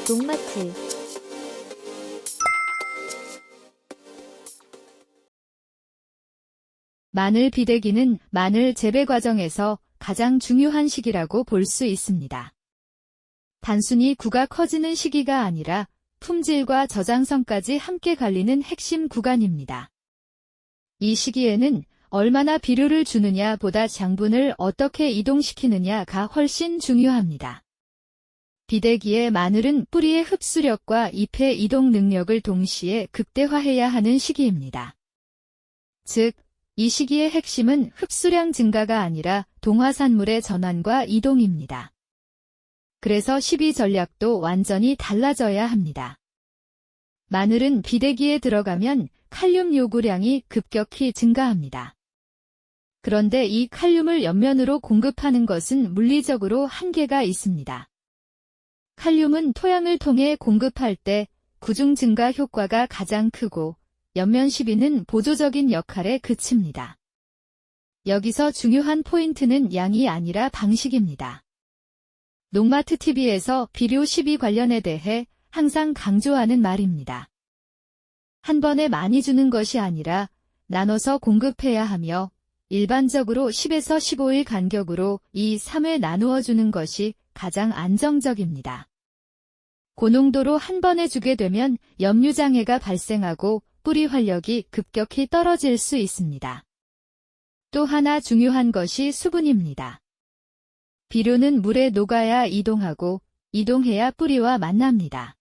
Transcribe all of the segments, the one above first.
농마트 마늘 비대기는 마늘 재배 과정에서 가장 중요한 시기라고 볼 수 있습니다. 단순히 구가 커지는 시기가 아니라 품질과 저장성까지 함께 갈리는 핵심 구간입니다. 이 시기에는 얼마나 비료를 주느냐 보다 장분을 어떻게 이동시키느냐가 훨씬 중요합니다. 비대기의 마늘은 뿌리의 흡수력과 잎의 이동 능력을 동시에 극대화해야 하는 시기입니다. 즉, 이 시기의 핵심은 흡수량 증가가 아니라 동화산물의 전환과 이동입니다. 그래서 시비 전략도 완전히 달라져야 합니다. 마늘은 비대기에 들어가면 칼륨 요구량이 급격히 증가합니다. 그런데 이 칼륨을 옆면으로 공급하는 것은 물리적으로 한계가 있습니다. 칼륨은 토양을 통해 공급할 때 구중 증가 효과가 가장 크고 옆면 시비는 보조적인 역할에 그칩니다. 여기서 중요한 포인트는 양이 아니라 방식입니다. 농마트 TV에서 비료 시비 관련에 대해 항상 강조하는 말입니다. 한 번에 많이 주는 것이 아니라 나눠서 공급해야 하며 일반적으로 10에서 15일 간격으로 2, 3회 나누어 주는 것이 가장 안정적입니다. 고농도로 한 번에 주게 되면 염류장애가 발생하고 뿌리 활력이 급격히 떨어질 수 있습니다. 또 하나 중요한 것이 수분입니다. 비료는 물에 녹아야 이동하고 이동해야 뿌리와 만납니다.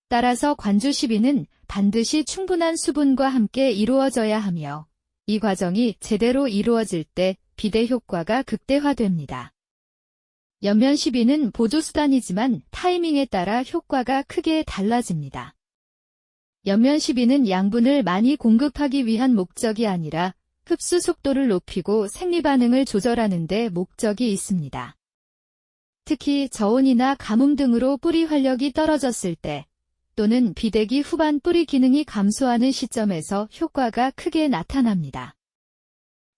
따라서 관주 시비는 반드시 충분한 수분과 함께 이루어져야 하며 이 과정이 제대로 이루어질 때 비대 효과가 극대화됩니다. 옆면 시비는 보조수단이지만 타이밍에 따라 효과가 크게 달라집니다. 옆면 시비는 양분을 많이 공급하기 위한 목적이 아니라 흡수 속도를 높이고 생리반응을 조절하는 데 목적이 있습니다. 특히 저온이나 가뭄 등으로 뿌리 활력이 떨어졌을 때 또는 비대기 후반 뿌리 기능이 감소하는 시점에서 효과가 크게 나타납니다.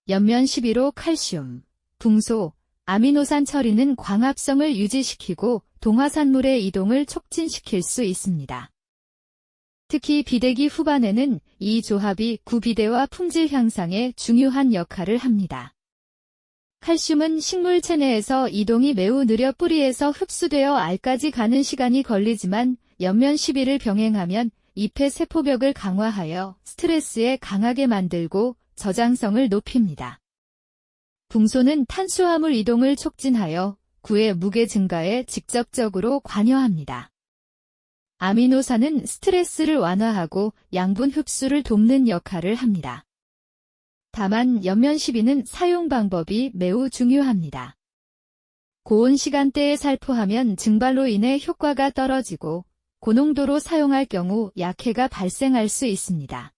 옆면 시비로 칼슘, 붕소, 아미노산 처리는 광합성을 유지시키고 동화산물의 이동을 촉진시킬 수 있습니다. 특히 비대기 후반에는 이 조합이 구비대와 품질 향상에 중요한 역할을 합니다. 칼슘은 식물 체내에서 이동이 매우 느려 뿌리에서 흡수되어 알까지 가는 시간이 걸리지만 옆면 시비를 병행하면 잎의 세포벽을 강화하여 스트레스에 강하게 만들고 저장성을 높입니다. 붕소는 탄수화물 이동을 촉진하여 구의 무게 증가에 직접적으로 관여합니다. 아미노산은 스트레스를 완화하고 양분 흡수를 돕는 역할을 합니다. 다만 옆면 시비는 사용 방법이 매우 중요합니다. 고온 시간대에 살포하면 증발로 인해 효과가 떨어지고 고농도로 사용할 경우 약해가 발생할 수 있습니다.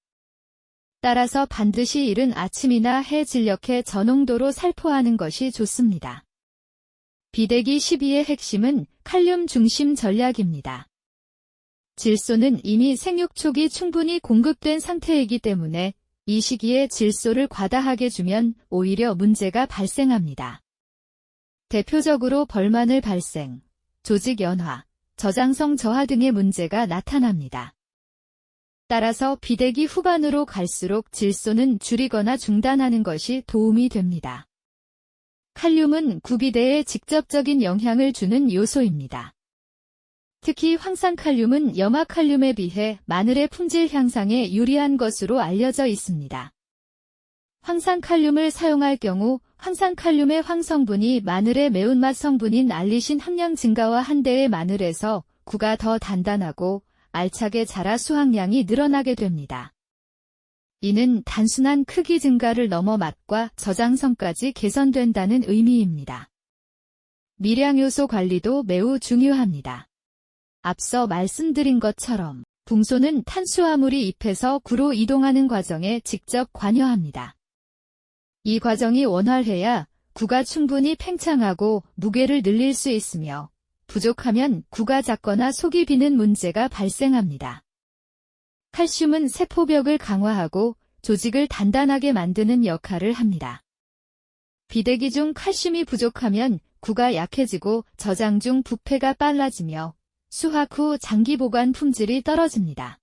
따라서 반드시 이른 아침이나 해 진력해 저농도로 살포하는 것이 좋습니다. 비대기 시비의 핵심은 칼륨 중심 전략입니다. 질소는 이미 생육 초기 충분히 공급된 상태이기 때문에 이 시기에 질소를 과다하게 주면 오히려 문제가 발생합니다. 대표적으로 벌마늘 발생, 조직 연화, 저장성 저하 등의 문제가 나타납니다. 따라서 비대기 후반으로 갈수록 질소는 줄이거나 중단하는 것이 도움이 됩니다. 칼륨은 구비대에 직접적인 영향을 주는 요소입니다. 특히 황산칼륨은 염화칼륨에 비해 마늘의 품질 향상에 유리한 것으로 알려져 있습니다. 황산칼륨을 사용할 경우 황산칼륨의 황성분이 마늘의 매운맛 성분인 알리신 함량 증가와 한대의 마늘에서 구가 더 단단하고 알차게 자라 수확량이 늘어나게 됩니다. 이는 단순한 크기 증가를 넘어 맛과 저장성까지 개선된다는 의미입니다. 미량 요소 관리도 매우 중요합니다. 앞서 말씀드린 것처럼 붕소는 탄수화물이 잎에서 구로 이동하는 과정에 직접 관여합니다. 이 과정이 원활해야 구가 충분히 팽창하고 무게를 늘릴 수 있으며 부족하면 구가 작거나 속이 비는 문제가 발생합니다. 칼슘은 세포벽을 강화하고 조직을 단단하게 만드는 역할을 합니다. 비대기 중 칼슘이 부족하면 구가 약해지고 저장 중 부패가 빨라지며 수확 후 장기 보관 품질이 떨어집니다.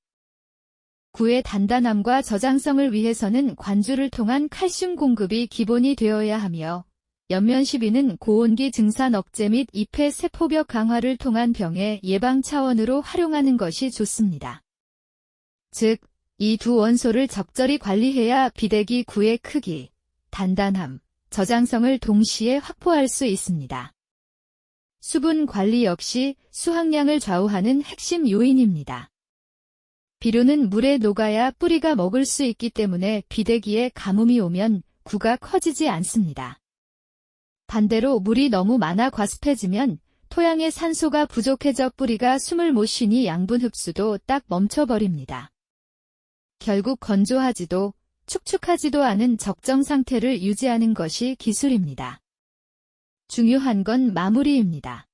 구의 단단함과 저장성을 위해서는 관주를 통한 칼슘 공급이 기본이 되어야 하며 연면 시비는 고온기 증산 억제 및 잎의 세포벽 강화를 통한 병의 예방 차원으로 활용하는 것이 좋습니다. 즉, 이 두 원소를 적절히 관리해야 비대기 구의 크기, 단단함, 저장성을 동시에 확보할 수 있습니다. 수분 관리 역시 수확량을 좌우하는 핵심 요인입니다. 비료는 물에 녹아야 뿌리가 먹을 수 있기 때문에 비대기에 가뭄이 오면 구가 커지지 않습니다. 반대로 물이 너무 많아 과습해지면 토양의 산소가 부족해져 뿌리가 숨을 못 쉬니 양분 흡수도 딱 멈춰버립니다. 결국 건조하지도 축축하지도 않은 적정 상태를 유지하는 것이 기술입니다. 중요한 건 마무리입니다.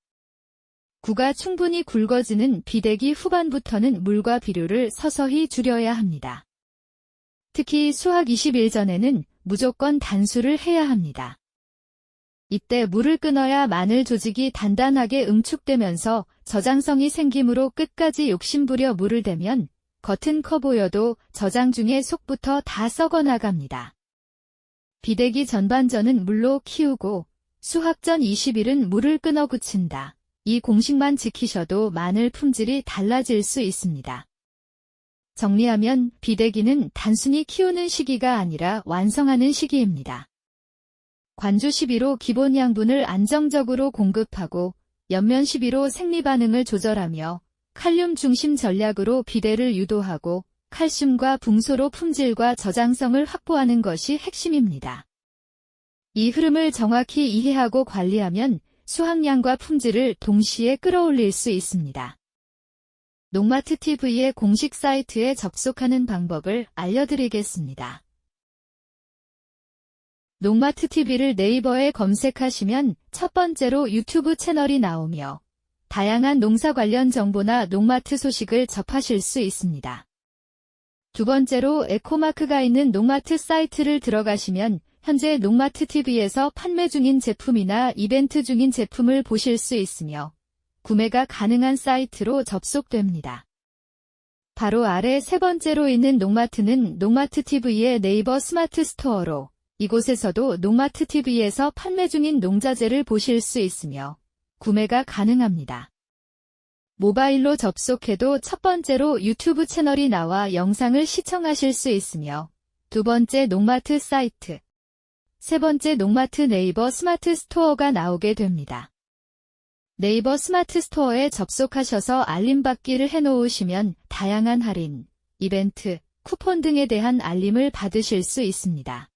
구가 충분히 굵어지는 비대기 후반부터는 물과 비료를 서서히 줄여야 합니다. 특히 수확 20일 전에는 무조건 단수를 해야 합니다. 이때 물을 끊어야 마늘 조직이 단단하게 응축되면서 저장성이 생기므로 끝까지 욕심부려 물을 대면 겉은 커 보여도 저장 중에 속부터 다 썩어나갑니다. 비대기 전반전은 물로 키우고 수확 전 20일은 물을 끊어 굳힌다. 이 공식만 지키셔도 마늘 품질이 달라질 수 있습니다. 정리하면 비대기는 단순히 키우는 시기가 아니라 완성하는 시기입니다. 관주 시비로 기본 양분을 안정적으로 공급하고 연면 시비로 생리 반응을 조절하며 칼륨 중심 전략으로 비대를 유도하고 칼슘과 붕소로 품질과 저장성을 확보하는 것이 핵심입니다. 이 흐름을 정확히 이해하고 관리하면 수확량과 품질을 동시에 끌어올릴 수 있습니다. 농마트 TV의 공식 사이트에 접속하는 방법을 알려드리겠습니다. 농마트 TV를 네이버에 검색하시면 첫 번째로 유튜브 채널이 나오며 다양한 농사 관련 정보나 농마트 소식을 접하실 수 있습니다. 두 번째로 에코마크가 있는 농마트 사이트를 들어가시면 현재 농마트 TV에서 판매 중인 제품이나 이벤트 중인 제품을 보실 수 있으며 구매가 가능한 사이트로 접속됩니다. 바로 아래 세 번째로 있는 농마트는 농마트 TV의 네이버 스마트 스토어로 이곳에서도 농마트 TV에서 판매 중인 농자재를 보실 수 있으며 구매가 가능합니다. 모바일로 접속해도 첫 번째로 유튜브 채널이 나와 영상을 시청하실 수 있으며 두 번째 농마트 사이트, 세 번째 농마트 네이버 스마트 스토어가 나오게 됩니다. 네이버 스마트 스토어에 접속하셔서 알림받기를 해놓으시면 다양한 할인, 이벤트, 쿠폰 등에 대한 알림을 받으실 수 있습니다.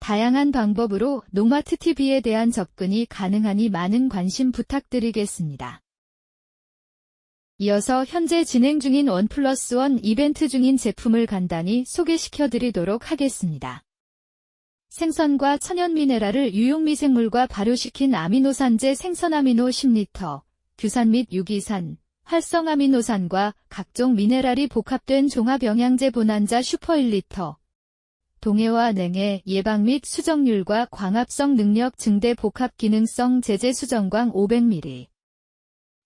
다양한 방법으로 농마트 TV에 대한 접근이 가능하니 많은 관심 부탁드리겠습니다. 이어서 현재 진행 중인 1+1 이벤트 중인 제품을 간단히 소개시켜드리도록 하겠습니다. 생선과 천연 미네랄을 유용미생물과 발효시킨 아미노산제 생선아미노 10L, 규산 및 유기산, 활성아미노산과 각종 미네랄이 복합된 종합영양제 본한자 슈퍼 1L, 동해와 냉해 예방 및 수정률과 광합성 능력 증대 복합 기능성 제제 수정광 500ml.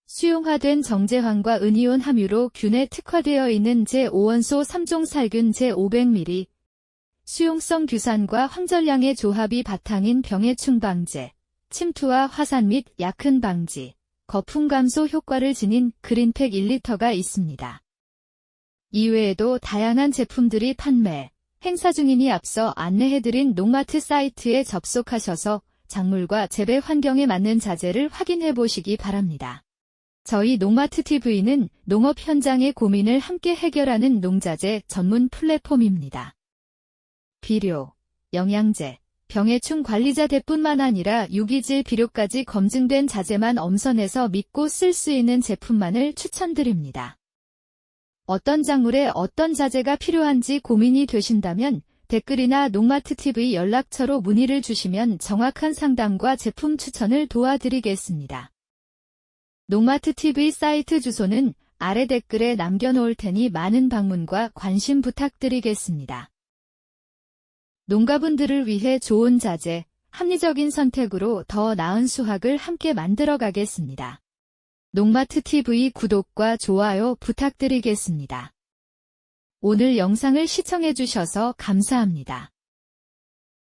수용화된 정제황과 은이온 함유로 균에 특화되어 있는 제5원소 3종 살균 제500ml. 수용성 규산과 황전량의 조합이 바탕인 병해충 방제, 침투와 화산 및 약흔 방지, 거품 감소 효과를 지닌 그린팩 1리터가 있습니다. 이외에도 다양한 제품들이 판매, 행사 중이니 앞서 안내해드린 농마트 사이트에 접속하셔서 작물과 재배 환경에 맞는 자재를 확인해 보시기 바랍니다. 저희 농마트 TV는 농업 현장의 고민을 함께 해결하는 농자재 전문 플랫폼입니다. 비료, 영양제, 병해충 관리자재뿐만 아니라 유기질 비료까지 검증된 자재만 엄선해서 믿고 쓸 수 있는 제품만을 추천드립니다. 어떤 작물에 어떤 자재가 필요한지 고민이 되신다면 댓글이나 농마트 TV 연락처로 문의를 주시면 정확한 상담과 제품 추천을 도와드리겠습니다. 농마트 TV 사이트 주소는 아래 댓글에 남겨놓을 테니 많은 방문과 관심 부탁드리겠습니다. 농가분들을 위해 좋은 자재, 합리적인 선택으로 더 나은 수확을 함께 만들어 가겠습니다. 농마트TV 구독과 좋아요 부탁드리겠습니다. 오늘 영상을 시청해주셔서 감사합니다.